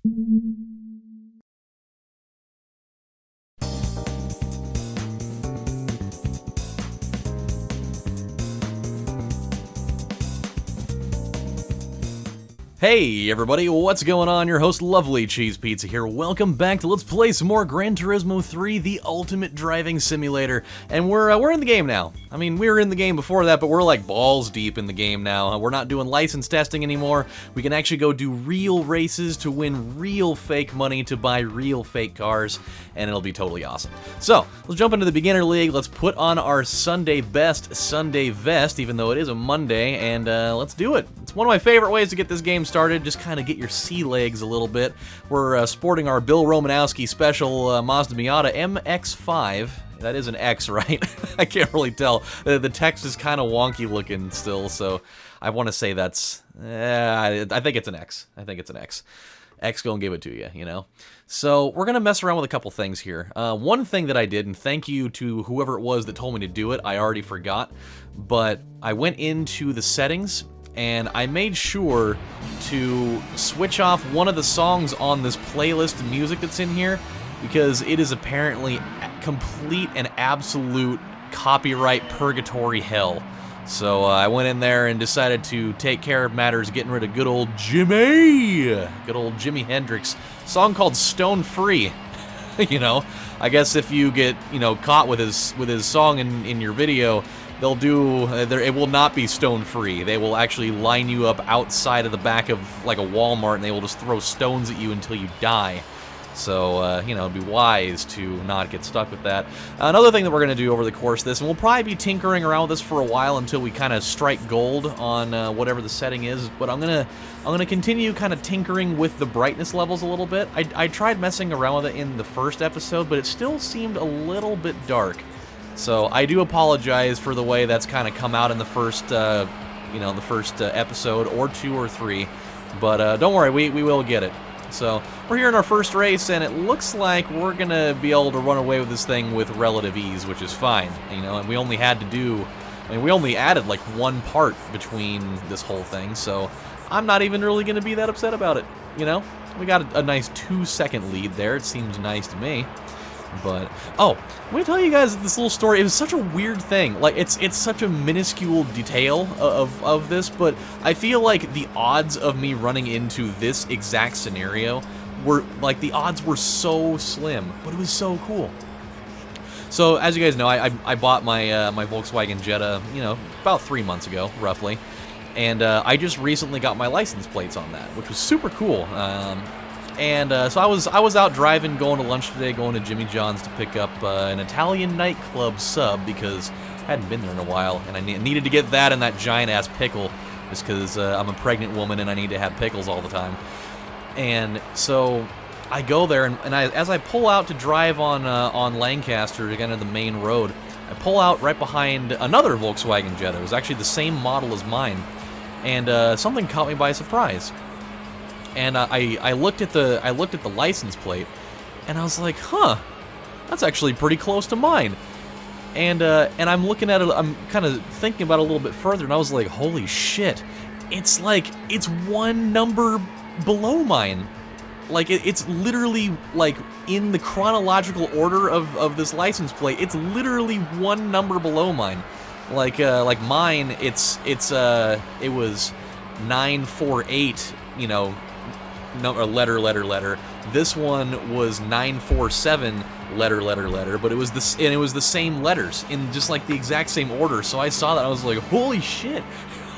Hey everybody, what's going on? Your host LovelyCheesePizza here. Welcome back to Let's Play some more Gran Turismo 3, the ultimate driving simulator. And we're in the game now. I mean, we were in the game before that, but we're like balls deep in the game now. We're not doing license testing anymore. We can actually go do real races to win real fake money to buy real fake cars, and it'll be totally awesome. So, let's jump into the beginner league. Let's put on our Sunday best Sunday vest, even though it is a Monday, and let's do it. It's one of my favorite ways to get this game started, just kind of get your sea legs a little bit. We're sporting our Bill Romanowski special Mazda Miata MX-5. That is an X, right? I can't really tell. The text is kind of wonky looking still, so I want to say that's... I think it's an X. I think it's an X. X gonna give it to you, you know? So we're gonna mess around with a couple things here. One thing that I did, and thank you to whoever it was that told me to do it, I already forgot, but I went into the settings and I made sure to switch off one of the songs on this playlist of music that's in here, because it is apparently complete and absolute copyright purgatory hell. So I went in there and decided to take care of matters, getting rid of good old Jimi Hendrix. Song called Stone Free. You know, I guess if you get, you know, caught with his song in your video, they'll do, it will not be stone free. They will actually line you up outside of the back of like a Walmart, and they will just throw stones at you until you die. So, you know, it'd be wise to not get stuck with that. Another thing that we're going to do over the course of this, and we'll probably be tinkering around with this for a while until we kind of strike gold on whatever the setting is, but I'm gonna continue kind of tinkering with the brightness levels a little bit. I tried messing around with it in the first episode, but it still seemed a little bit dark. So I do apologize for the way that's kind of come out in the first, you know, the first episode, or 2 or 3, but don't worry, we will get it. So we're here in our first race, and it looks like we're gonna be able to run away with this thing with relative ease, which is fine, you know. And we only had to do, I mean, we only added like one part between this whole thing, so I'm not even really gonna be that upset about it, you know. We got a nice 2-second lead there. It seems nice to me. But, oh, let me tell you guys this little story. It was such a weird thing. Like, it's such a minuscule detail of this, but I feel like the odds of me running into this exact scenario were, like, the odds were so slim, but it was so cool. So, as you guys know, I bought my my Volkswagen Jetta, you know, about 3 months ago, roughly, and I just recently got my license plates on that, which was super cool. So I was out driving, going to lunch today, going to Jimmy John's to pick up an Italian nightclub sub, because I hadn't been there in a while, and I needed to get that and that giant-ass pickle, just because I'm a pregnant woman and I need to have pickles all the time. And so I go there, and as I pull out to drive on Lancaster to get into the main road, I pull out right behind another Volkswagen Jetta. It was actually the same model as mine, and something caught me by surprise. And I looked at the license plate, and I was like, huh, that's actually pretty close to mine. And I'm looking at it, I'm kind of thinking about it a little bit further, and I was like, holy shit, it's one number below mine. Like, it's literally, like, in the chronological order of this license plate, it's literally one number below mine. Like mine, it was 948, you know, number, letter. This one was 947, letter, but it was the same letters in just like the exact same order. So I saw that, I was like, holy shit.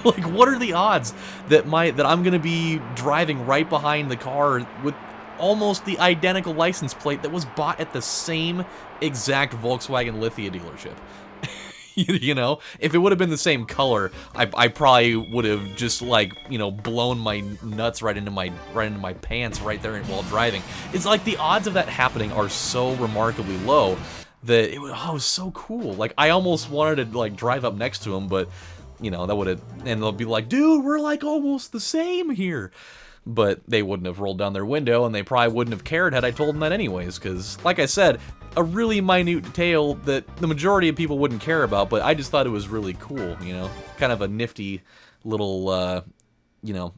Like, what are the odds that I'm gonna be driving right behind the car with almost the identical license plate that was bought at the same exact Volkswagen Lithia dealership? You know, if it would have been the same color, I probably would have just, like, you know, blown my nuts right into my pants right there while driving. It's like the odds of that happening are so remarkably low that it was so cool. Like, I almost wanted to, like, drive up next to him, but, you know, that would have, and they'll be like, dude, we're like almost the same here. But they wouldn't have rolled down their window, and they probably wouldn't have cared had I told them that anyways, because, like I said, a really minute detail that the majority of people wouldn't care about, but I just thought it was really cool, you know? Kind of a nifty little, you know,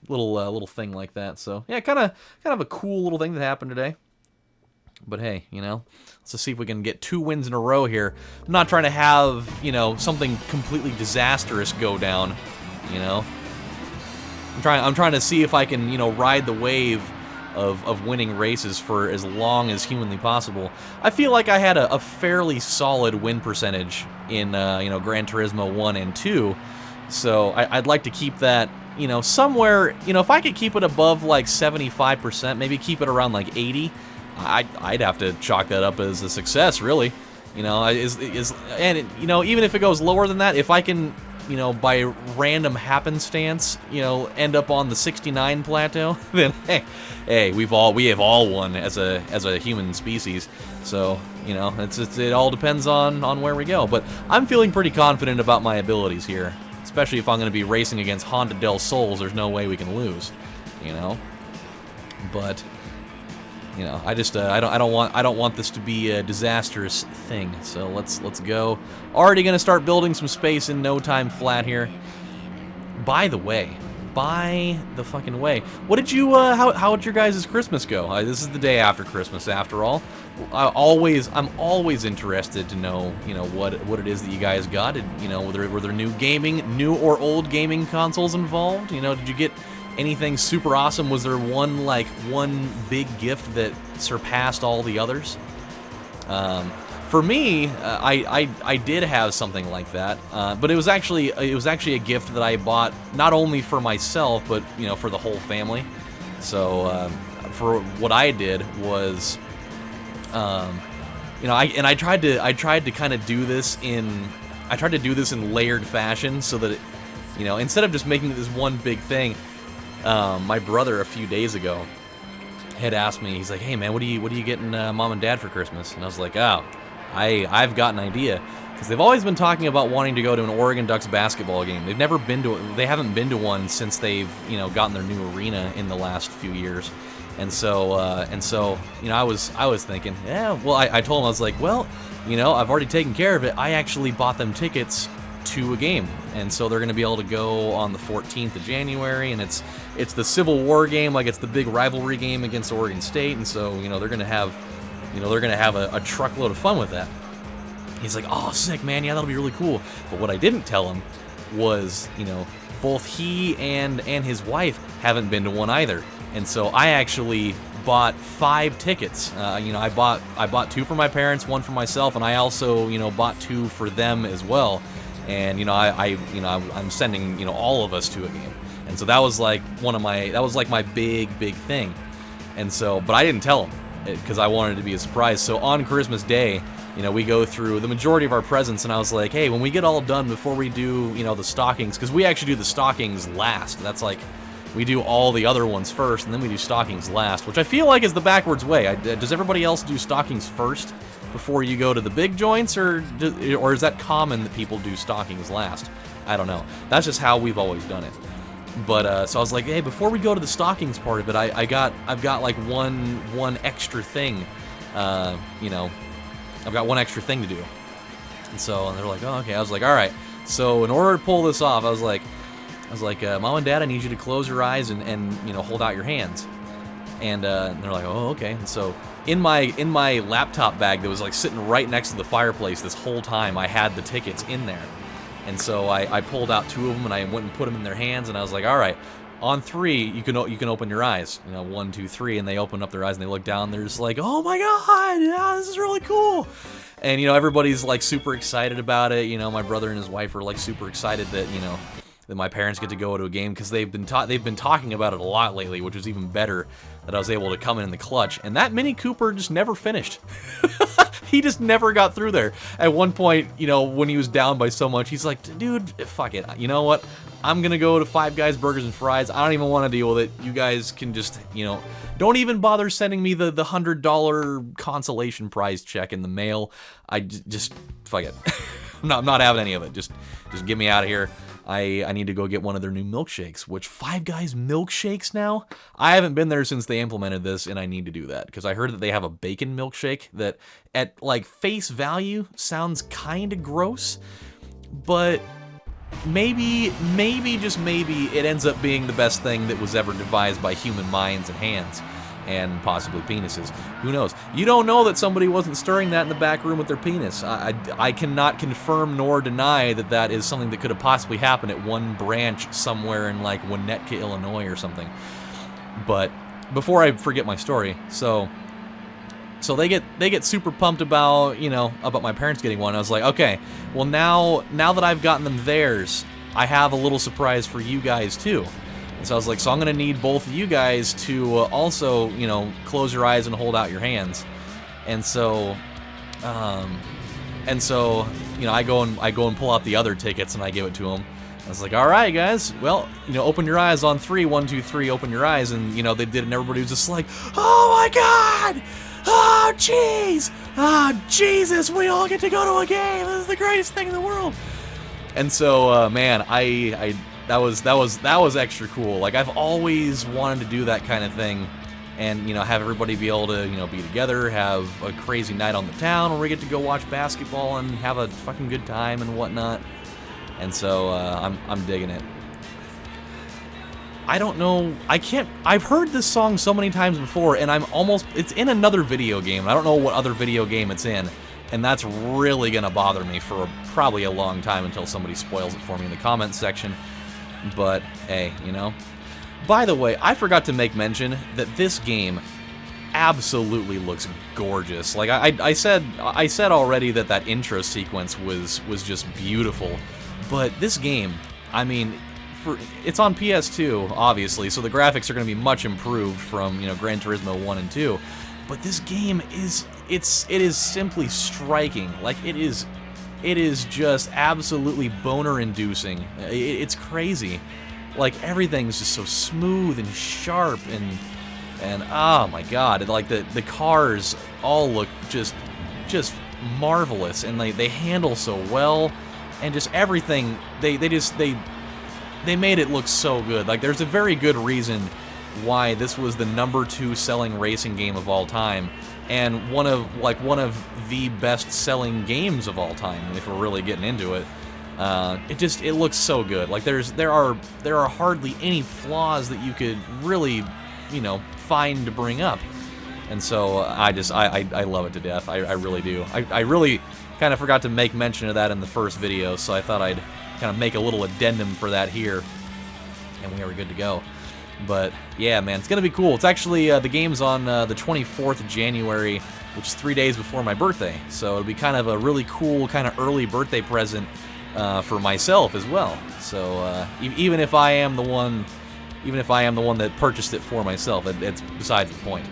little thing like that. So yeah, kind of a cool little thing that happened today. But hey, let's just see if we can get 2 wins in a row here. I'm not trying to have, something completely disastrous go down, I'm trying to see if I can, ride the wave of winning races for as long as humanly possible. I feel like I had a fairly solid win percentage in, Gran Turismo 1 and 2, so I'd like to keep that, somewhere, if I could keep it above, like, 75%, maybe keep it around, like, 80, I'd have to chalk that up as a success, really. Even if it goes lower than that, if I can, by random happenstance, end up on the 69 plateau, then hey, we have all won as a human species. So, it all depends on where we go. But I'm feeling pretty confident about my abilities here, especially if I'm going to be racing against Honda del Sols. There's no way we can lose, But I just I don't want this to be a disastrous thing. So let's go. Already gonna start building some space in no time flat here. By the fucking way, what did you how did your guys' Christmas go? This is the day after Christmas, after all. I'm always interested to know what it is that you guys got. Were there new or old gaming consoles involved? Did you get anything super awesome? Was there one big gift that surpassed all the others? For me, I did have something like that, but it was actually a gift that I bought not only for myself but for the whole family. So for what I did was, I tried to kind of do this in layered fashion so that instead of just making it this one big thing. My brother a few days ago had asked me, he's like, "Hey man, what are you getting mom and dad for Christmas?" And I was like, "Oh, I've got an idea," because they've always been talking about wanting to go to an Oregon Ducks basketball game. They haven't been to one since they've gotten their new arena in the last few years, and so I was thinking, yeah, well I told him, I was like, well, I've already taken care of it. I actually bought them tickets to a game, and so they're going to be able to go on the 14th of January, and it's the Civil War game, like it's the big rivalry game against Oregon State, and so they're going to have a truckload of fun with that. He's like, "Oh, sick, man, yeah, that'll be really cool." But what I didn't tell him was, both he and his wife haven't been to one either, and so I actually bought 5 tickets. I bought 2 for my parents, 1 for myself, and I also bought 2 for them as well. And I'm sending all of us to a game, and so that was like my big thing, and so, but I didn't tell him because I wanted it to be a surprise. So on Christmas Day, we go through the majority of our presents, and I was like, hey, when we get all done, before we do the stockings, because we actually do the stockings last. That's like, we do all the other ones first, and then we do stockings last, which I feel like is the backwards way. Does everybody else do stockings first before you go to the big joints, or is that common that people do stockings last? I don't know. That's just how we've always done it. But so I was like, hey, before we go to the stockings part of it, I've got like one extra thing. I've got one extra thing to do. And they're like, oh, okay. I was like, all right. So in order to pull this off, I was like, Mom and Dad, I need you to close your eyes and hold out your hands. And they're like, oh, okay. And so in my laptop bag that was like sitting right next to the fireplace this whole time, I had the tickets in there. And so I pulled out 2 of them, and I went and put them in their hands, and I was like, all right, on 3, you can open your eyes. 1, 2, 3, and they open up their eyes and they look down. And they're just like, oh my god, yeah, this is really cool. And everybody's like super excited about it. My brother and his wife are like super excited that that my parents get to go to a game, because they've been talking about it a lot lately, which is even better that I was able to come in the clutch. And that Mini Cooper just never finished. He just never got through there. At one point, when he was down by so much, he's like, dude, fuck it. You know what? I'm gonna go to Five Guys Burgers and Fries. I don't even want to deal with it. You guys can just, don't even bother sending me the $100 consolation prize check in the mail. I just fuck it. I'm not having any of it. Just get me out of here. I need to go get one of their new milkshakes, which Five Guys milkshakes now? I haven't been there since they implemented this, and I need to do that, because I heard that they have a bacon milkshake that, at like face value, sounds kind of gross, but maybe, just maybe, it ends up being the best thing that was ever devised by human minds and hands. And possibly penises. Who knows? You don't know that somebody wasn't stirring that in the back room with their penis. I cannot confirm nor deny that that is something that could have possibly happened at one branch somewhere in, like, Winnetka, Illinois or something. But before I forget my story, so they get super pumped about, you know, about my parents getting one. I was like, okay, well now that I've gotten them theirs, I have a little surprise for you guys too. And so I was like, so I'm gonna need both of you guys to also, you know, close your eyes and hold out your hands. And so, you know, I go and pull out the other tickets and I give it to them. I was like, all right, guys, well, you know, open your eyes on 3, 1, 2, 3, open your eyes. And, you know, they did, and everybody was just like, oh my God, oh jeez, oh Jesus, we all get to go to a game. This is the greatest thing in the world. And so, man, that was extra cool. Like, I've always wanted to do that kind of thing, and, you know, have everybody be able to, you know, be together, have a crazy night on the town where we get to go watch basketball and have a fucking good time and whatnot. And so I'm digging it. I don't know. I've heard this song so many times before, and it's in another video game. I don't know what other video game it's in. And that's really gonna bother me for probably a long time until somebody spoils it for me in the comments section. But, hey, you know. By the way, I forgot to make mention that this game absolutely looks gorgeous. Like, I said already that intro sequence was just beautiful. But this game, I mean, it's on PS2, obviously, so the graphics are going to be much improved from, you know, Gran Turismo 1 and 2. But this game it is simply striking. Like, it is just absolutely boner-inducing. It's crazy. Like, everything's just so smooth and sharp and oh my God, like the cars all look just marvelous, and they handle so well, and just everything they made it look so good. Like, there's a very good reason why this was the #2 selling racing game of all time, and one of the best-selling games of all time, if we're really getting into it. It looks so good. Like, there are hardly any flaws that you could really, you know, find to bring up. And so I love it to death. I really do. I really kind of forgot to make mention of that in the first video, so I thought I'd kind of make a little addendum for that here, and we are good to go. But yeah, man, it's gonna be cool. It's actually the game's on the 24th of January, which is 3 days before my birthday. So it'll be kind of a really cool, kind of early birthday present for myself as well. So even if I am the one that purchased it for myself, it's besides the point.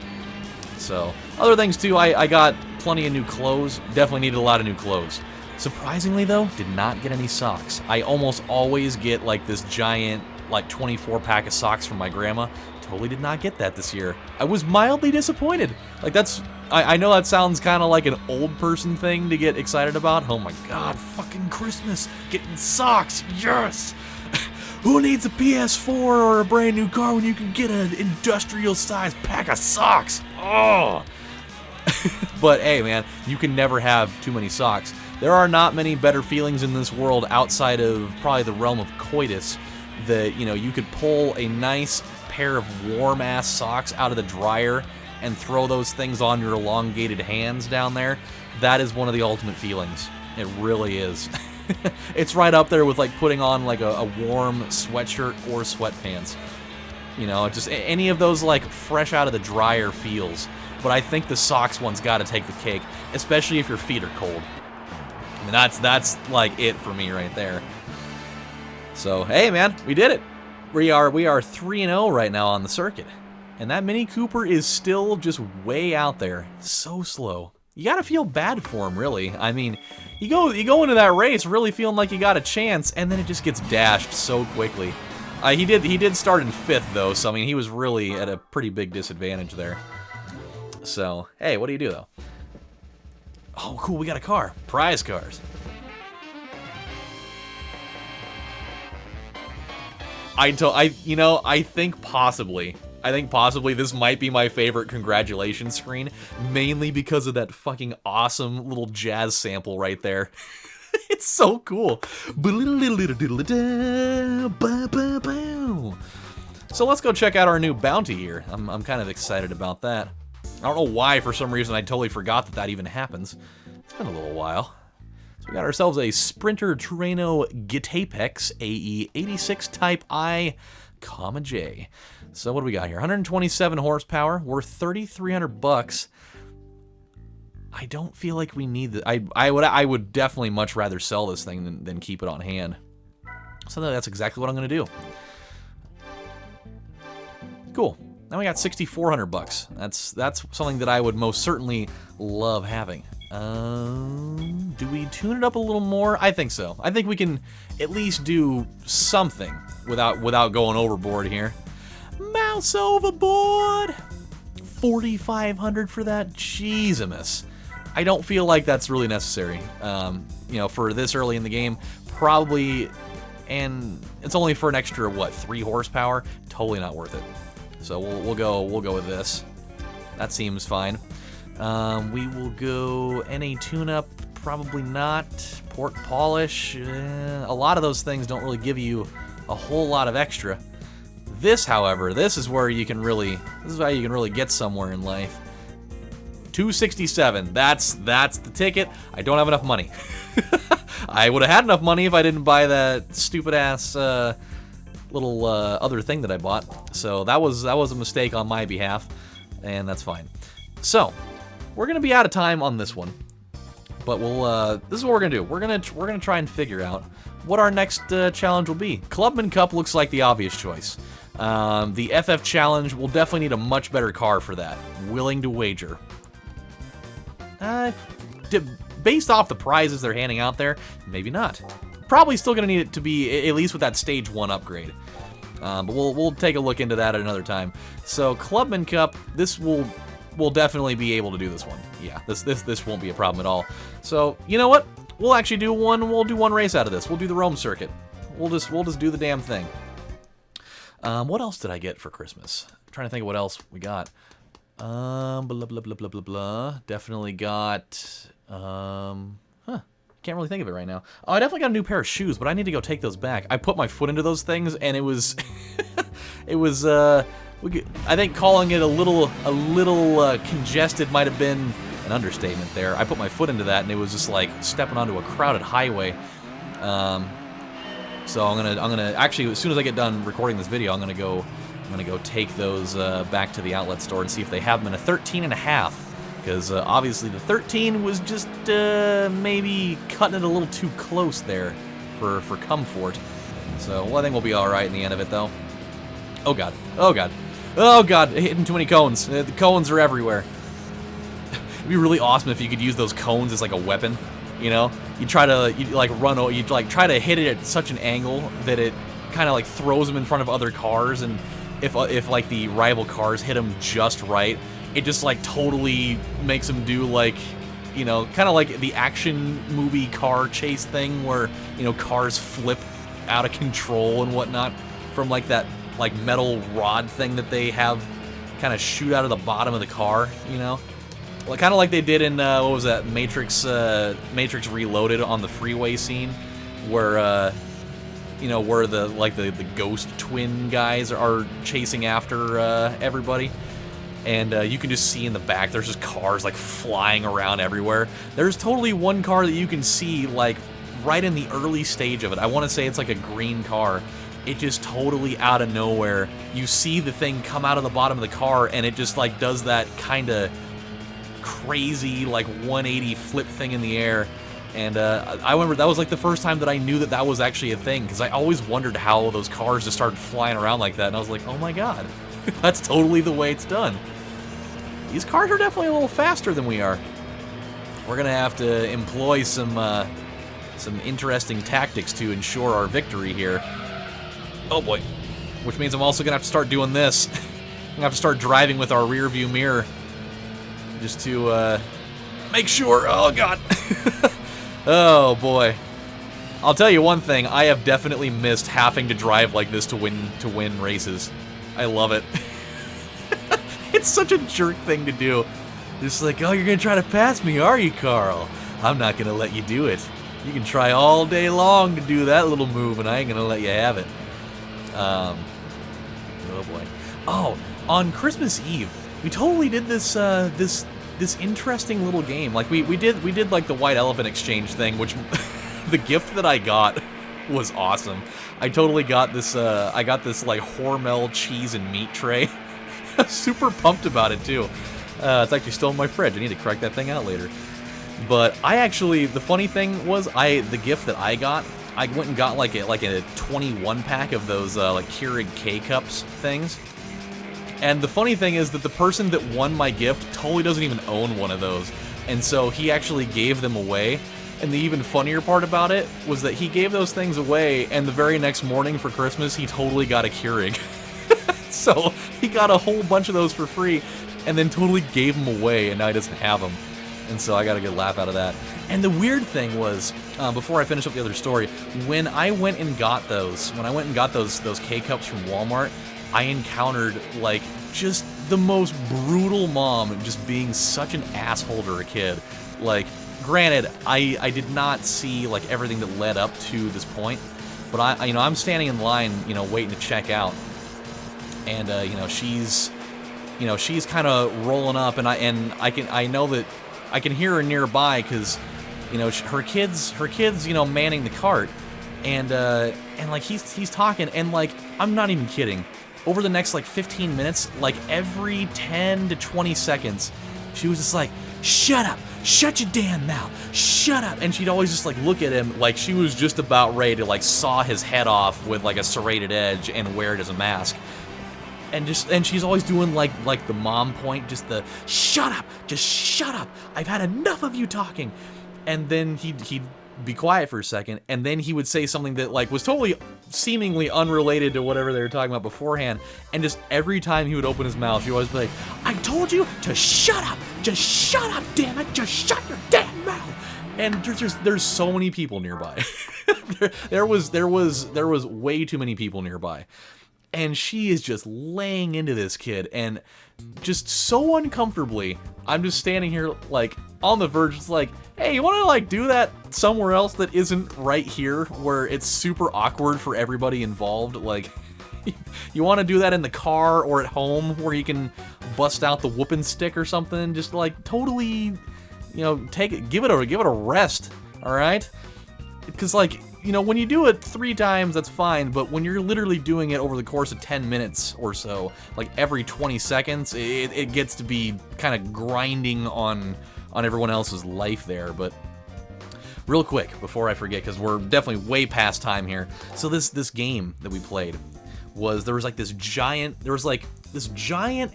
So other things too, I got plenty of new clothes. Definitely needed a lot of new clothes. Surprisingly though, did not get any socks. I almost always get like this giant, like 24 pack of socks from my grandma. Totally did not get that this year. I was mildly disappointed. Like, I know that sounds kind of like an old person thing to get excited about. Oh my God, fucking Christmas, getting socks, yes! Who needs a PS4 or a brand new car when you can get an industrial sized pack of socks? Oh! But hey man, you can never have too many socks. There are not many better feelings in this world outside of probably the realm of coitus, that, you know, you could pull a nice pair of warm-ass socks out of the dryer and throw those things on your elongated hands down there. That is one of the ultimate feelings. It really is. It's right up there with, like, putting on, like, a warm sweatshirt or sweatpants. You know, just any of those, like, fresh out of the dryer feels. But I think the socks one's got to take the cake, especially if your feet are cold. I mean, that's like it for me right there. So, hey man, we did it. We are 3-0 right now on the circuit. And that Mini Cooper is still just way out there. So slow. You gotta feel bad for him, really. I mean, you go into that race really feeling like you got a chance, and then it just gets dashed so quickly. He did start in 5th though, so I mean he was really at a pretty big disadvantage there. So, hey, what do you do though? Oh, cool, we got a car. Prize cars. I think possibly this might be my favorite congratulations screen, mainly because of that fucking awesome little jazz sample right there. It's so cool. So let's go check out our new bounty here. I'm kind of excited about that. I don't know why, for some reason, I totally forgot that that even happens. It's been a little while. So we got ourselves a Sprinter Terreno Gitapex AE 86 Type I, J. So what do we got here? 127 horsepower, worth 3,300 bucks. I don't feel like we need the. I would definitely much rather sell this thing than keep it on hand. So that's exactly what I'm going to do. Cool. Now we got 6,400 bucks. That's something that I would most certainly love having. Do we tune it up a little more? I think so. I think we can at least do something without going overboard here. Mouse overboard. 4,500 for that. Jeez-a-miss. I don't feel like that's really necessary. You know, for this early in the game, probably, and it's only for an extra what, 3 horsepower. Totally not worth it. So we'll go with this. That seems fine. We will go NA tune-up. Probably not. Port polish. A lot of those things don't really give you a whole lot of extra. This, however, this is where you can really. This is how you can really get somewhere in life. 267. That's the ticket. I don't have enough money. I would have had enough money if I didn't buy that stupid ass little other thing that I bought. So that was a mistake on my behalf, and that's fine. So we're gonna be out of time on this one, but we'll. This is what we're gonna do. We're gonna try and figure out what our next challenge will be. Clubman Cup looks like the obvious choice. The FF challenge will definitely need a much better car for that. Willing to wager. Based off the prizes they're handing out there, maybe not. Probably still gonna need it to be at least with that stage 1 upgrade. But we'll take a look into that at another time. So Clubman Cup, this we'll definitely be able to do this one. Yeah, this won't be a problem at all. So you know what? We'll actually do one. We'll do one race out of this. We'll do the Rome circuit. We'll just do the damn thing. What else did I get for Christmas? I'm trying to think of what else we got. Blah blah blah blah blah blah. Definitely got. Can't really think of it right now. Oh, I definitely got a new pair of shoes, but I need to go take those back. I put my foot into those things, and it was, I think calling it a little congested might have been an understatement there. I put my foot into that, and it was just like stepping onto a crowded highway. So I'm gonna actually, as soon as I get done recording this video, I'm gonna go take those back to the outlet store and see if they have them in a 13.5. Because obviously the 13 was just maybe cutting it a little too close there for comfort. So well, I think we'll be all right in the end of it, though. Oh god! Oh god! Oh god! Hitting too many cones. The cones are everywhere. It'd be really awesome if you could use those cones as like a weapon. You know, you try to try to hit it at such an angle that it kind of like throws them in front of other cars, and if like the rival cars hit them just right, it just like totally makes them do like, you know, kind of like the action movie car chase thing where, you know, cars flip out of control and whatnot from like that like metal rod thing that they have kind of shoot out of the bottom of the car, you know, well, kind of like they did in what was that, Matrix Reloaded on the freeway scene where you know, where the ghost twin guys are chasing after everybody. And you can just see in the back, there's just cars like flying around everywhere. There's totally one car that you can see like right in the early stage of it. I want to say it's like a green car. It just totally out of nowhere, you see the thing come out of the bottom of the car, and it just like does that kind of crazy like 180 flip thing in the air. And I remember that was like the first time that I knew that that was actually a thing, because I always wondered how those cars just started flying around like that, and I was like, oh my god, that's totally the way it's done. These cars are definitely a little faster than we are. We're gonna have to employ some interesting tactics to ensure our victory here. Oh boy. Which means I'm also gonna have to start doing this. I'm gonna have to start driving with our rear view mirror. Just to make sure. Oh god. Oh boy. I'll tell you one thing, I have definitely missed having to drive like this to win races. I love it. It's such a jerk thing to do. Just like, oh, you're gonna try to pass me, are you, Carl? I'm not gonna let you do it. You can try all day long to do that little move, and I ain't gonna let you have it. Oh boy. Oh, on Christmas Eve, we totally did this this interesting little game. Like we did like the white elephant exchange thing, which the gift that I got was awesome. I totally got this I got this like Hormel cheese and meat tray. Super pumped about it too. It's actually still in my fridge. I need to crack that thing out later. But I actually, the funny thing was, the gift that I got, I went and got like a 21 pack of those like Keurig K-Cups things. And the funny thing is that the person that won my gift totally doesn't even own one of those. And so he actually gave them away. And the even funnier part about it was that he gave those things away, and the very next morning for Christmas, he totally got a Keurig. So he got a whole bunch of those for free, and then totally gave them away, and now he doesn't have them. And so I got a good laugh out of that. And the weird thing was, before I finish up the other story, when I went and got those, those K-Cups from Walmart, I encountered, like, just the most brutal mom just being such an asshole to her kid. Like, granted, I did not see, like, everything that led up to this point, but I'm standing in line, waiting to check out, and, she's kind of rolling up, and I know that I can hear her nearby, because, her kids, manning the cart, and like, he's talking, and, like, I'm not even kidding. Over the next, like, 15 minutes, like, every 10 to 20 seconds, she was just like, shut up, shut your damn mouth, shut up, and she'd always just, like, look at him like she was just about ready to, like, saw his head off with, like, a serrated edge and wear it as a mask. And she's always doing like the mom point, just the shut up, just shut up. I've had enough of you talking. And then he'd be quiet for a second, and then he would say something that like was totally seemingly unrelated to whatever they were talking about beforehand. And just every time he would open his mouth, she'd always be like, I told you to shut up, just shut up, damn it, just shut your damn mouth. And there's so many people nearby. there was way too many people nearby. And she is just laying into this kid, and just so uncomfortably, I'm just standing here, like, on the verge, it's like, hey, you wanna, like, do that somewhere else that isn't right here, where it's super awkward for everybody involved? Like, you wanna do that in the car or at home, where you can bust out the whooping stick or something? Just, like, totally, give it a rest, alright? Because, like, when you do it 3 times, that's fine, but when you're literally doing it over the course of 10 minutes or so, like every 20 seconds, it gets to be kind of grinding on everyone else's life there. But real quick, before I forget, because we're definitely way past time here. So this game that we played there was this giant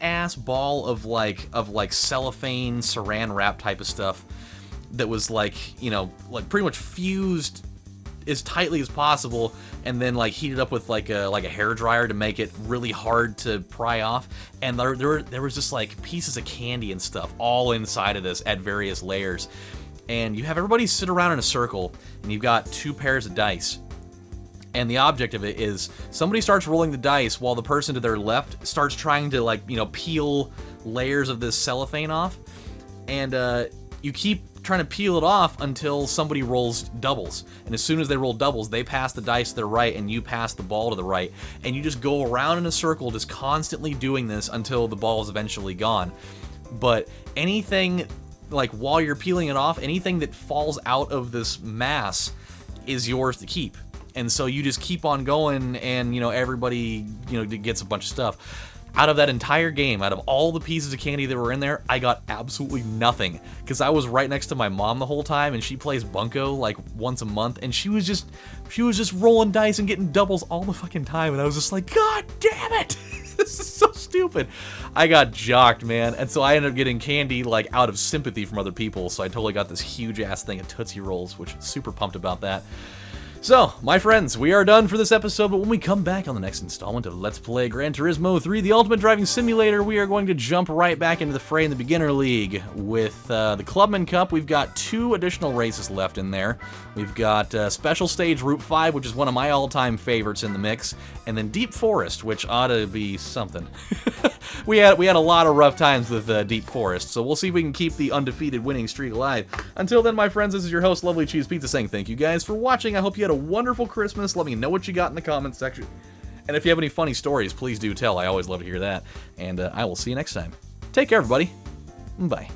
ass ball of like cellophane saran wrap type of stuff that was like pretty much fused as tightly as possible, and then like heated up with like a hair dryer to make it really hard to pry off. And there was just like pieces of candy and stuff all inside of this at various layers. And you have everybody sit around in a circle, and you've got 2 pairs of dice. And the object of it is somebody starts rolling the dice while the person to their left starts trying to peel layers of this cellophane off. And you keep trying to peel it off until somebody rolls doubles, and as soon as they roll doubles, they pass the dice to their right and you pass the ball to the right, and you just go around in a circle just constantly doing this until the ball is eventually gone. But anything, like while you're peeling it off, anything that falls out of this mass is yours to keep. And so you just keep on going, and everybody gets a bunch of stuff. Out of that entire game, out of all the pieces of candy that were in there, I got absolutely nothing, because I was right next to my mom the whole time, and she plays bunco like once a month, and she was just rolling dice and getting doubles all the fucking time, and I was just like, God damn it! This is so stupid. I got jocked, man, and so I ended up getting candy like out of sympathy from other people, so I totally got this huge ass thing of Tootsie Rolls, which I'm super pumped about that. So, my friends, we are done for this episode, but when we come back on the next installment of Let's Play Gran Turismo 3, the Ultimate Driving Simulator, we are going to jump right back into the fray in the Beginner League. With the Clubman Cup, we've got 2 additional races left in there. We've got Special Stage Route 5, which is one of my all-time favorites in the mix, and then Deep Forest, which ought to be something. We had a lot of rough times with Deep Forest, so we'll see if we can keep the undefeated winning streak alive. Until then, my friends, this is your host, Lovely Cheese Pizza, saying thank you guys for watching. I hope you had a wonderful Christmas. Let me know what you got in the comments section. And if you have any funny stories, please do tell. I always love to hear that. And I will see you next time. Take care, everybody. Bye.